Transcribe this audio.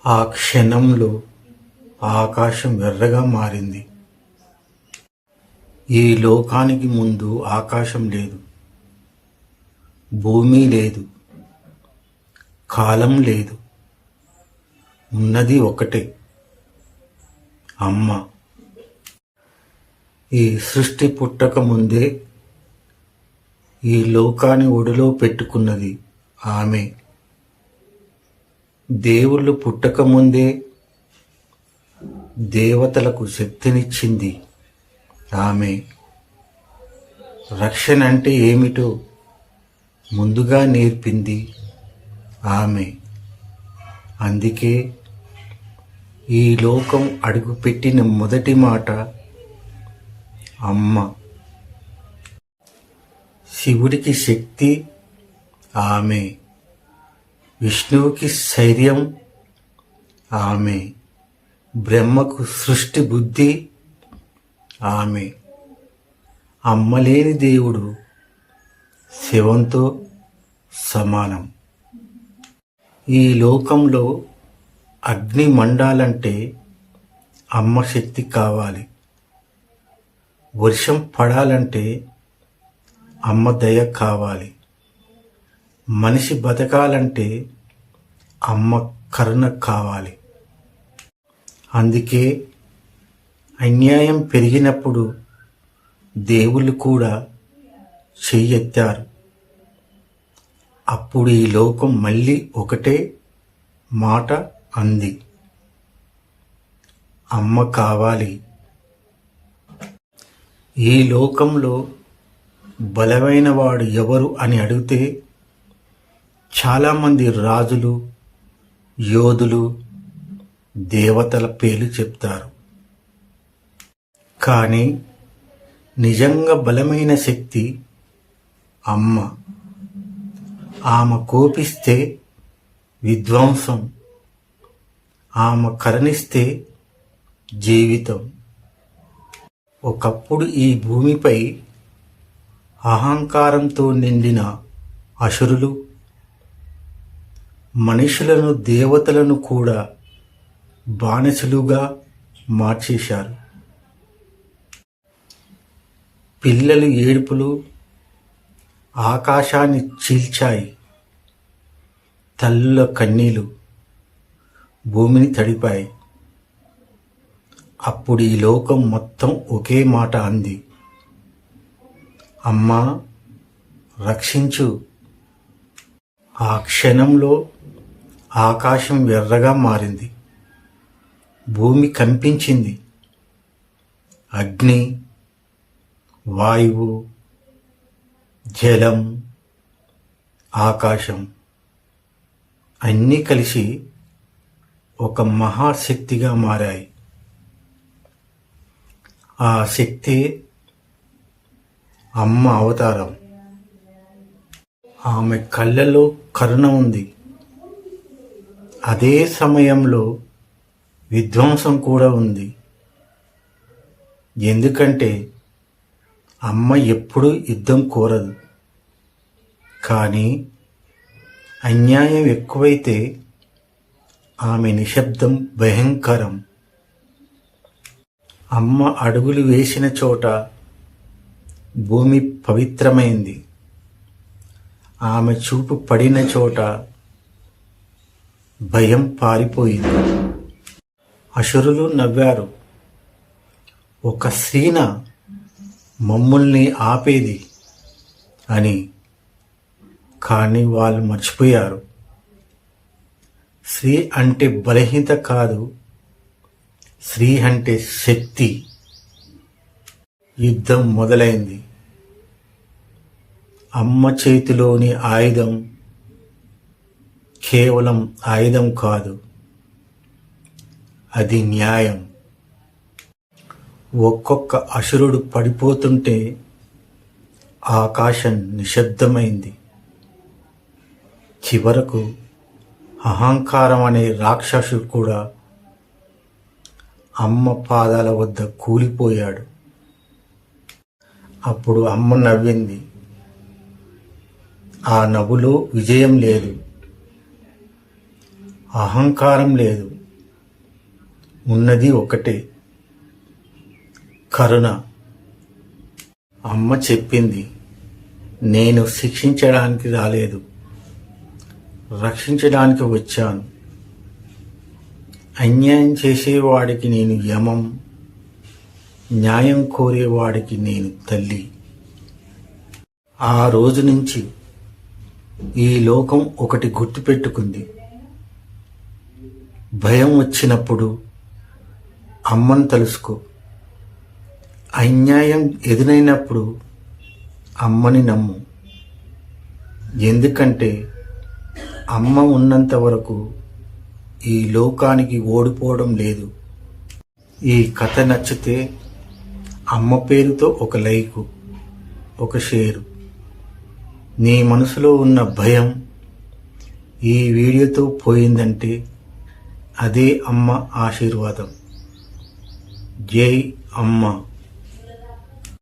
ఆ క్షణంలో ఆకాశం ఎర్రగా మారింది. ఈ లోకానికి ముందు ఆకాశం లేదు, భూమి లేదు, కాలం లేదు. ఉన్నది ఒకటే, అమ్మ. ఈ సృష్టి పుట్టక ముందే ఈ లోకాన్ని ఒడిలో పెట్టుకున్నది ఆమె. దేవుళ్ళు పుట్టక ముందే దేవతలకు శక్తినిచ్చింది ఆమె. రక్షణ అంటే ఏమిటో ముందుగా నేర్పింది ఆమె. అందుకే ఈ లోకం అడుగుపెట్టిన మొదటి మాట అమ్మ. శివుడికి శక్తి ఆమె, విష్ణువుకి శైర్యం ఆమె, బ్రహ్మకు సృష్టి బుద్ధి ఆమె. అమ్మలేని దేవుడు శివంతో సమానం. ఈ లోకంలో అగ్ని మండాలంటే అమ్మ శక్తి కావాలి. వర్షం పడాలంటే అమ్మ దయ కావాలి. మనిషి బతకాలంటే అమ్మ కరుణ కావాలి. అందుకే అన్యాయం పెరిగినప్పుడు దేవుళ్ళు కూడా చెయ్యెత్తారు. అప్పుడు ఈ లోకం మళ్ళీ ఒకటే మాట అంది, అమ్మ కావాలి. ఈ లోకంలో బలమైన వాడు ఎవరు అని అడిగితే చాలామంది రాజులు, యోధులు, దేవతల పేర్లు చెప్తారు. కానీ నిజంగా బలమైన శక్తి అమ్మ. ఆమె కోపిస్తే విధ్వంసం, ఆమె కరుణిస్తే జీవితం. ఒకప్పుడు ఈ భూమిపై అహంకారంతో నిండిన అసురులు మనుషులను, దేవతలను కూడా బానిసలుగా మార్చేశారు. పిల్లలు ఏడుపులు ఆకాశాన్ని చీల్చాయి. తల్లుల కన్నీలు భూమిని తడిపాయి. అప్పుడు ఈ లోకం మొత్తం ఒకే మాట అంది, అమ్మా రక్షించు. ఆ క్షణంలో ఆకాశం ఎర్రగా మారింది, భూమి కంపించింది. అగ్ని, వాయువు, జలం, ఆకాశం అన్నీ కలిసి ఒక మహాశక్తిగా మారాయి. ఆ శక్తి అమ్మ అవతారం. ఆమె కళ్ళలో కరుణ ఉంది. అదే సమయంలో విధ్వంసం కూడా ఉంది. ఎందుకంటే అమ్మ ఎప్పుడూ యుద్ధం కోరదు. కానీ అన్యాయం ఎక్కువైతే ఆమె నిశ్శబ్దం భయంకరం. అమ్మ అడుగులు వేసిన చోట భూమి పవిత్రమైంది. ఆమె చూపు పడిన చోట భయం పారిపోయింది. అసురులు నవ్వారు. ఒక స్త్రీన మమ్ముల్ని ఆపేది అని. కానీ వాళ్ళు మర్చిపోయారు, స్త్రీ అంటే బలహీనత కాదు, స్త్రీ అంటే శక్తి. యుద్ధం మొదలైంది. అమ్మ చేతిలోని ఆయుధం కేవలం ఆయుధం కాదు, అది న్యాయం. ఒక్కొక్క అసురుడు పడిపోతుంటే ఆకాశం నిశ్శబ్దమైంది. చివరకు అహంకారం అనే రాక్షసుడు కూడా అమ్మ పాదాల వద్ద కూలిపోయాడు. అప్పుడు అమ్మ నవ్వింది. ఆ నవ్వులో విజయం లేదు, అహంకారం లేదు, ఉన్నది ఒకటే కరుణ. అమ్మ చెప్పింది, నేను శిక్షించడానికి రాలేదు, రక్షించడానికి వచ్చాను. అన్యాయం చేసేవాడికి నేను యమం, న్యాయం కోరేవాడికి నేను తల్లి. ఆ రోజు నుంచి ఈ లోకం ఒకటి గుర్తుపెట్టుకుంది. భయం వచ్చినప్పుడు అమ్మను తలుసుకో, అన్యాయం ఎదురైనప్పుడు అమ్మని నమ్ము. ఎందుకంటే అమ్మ ఉన్నంత వరకు ఈ లోకానికి ఓడిపోవడం లేదు. ఈ కథ నచ్చితే అమ్మ పేరుతో ఒక లైకు, ఒక షేరు. నీ మనసులో ఉన్న భయం ఈ వీడియోతో పోయిందంటే అదే అమ్మ ఆశీర్వాదం. జై అమ్మ.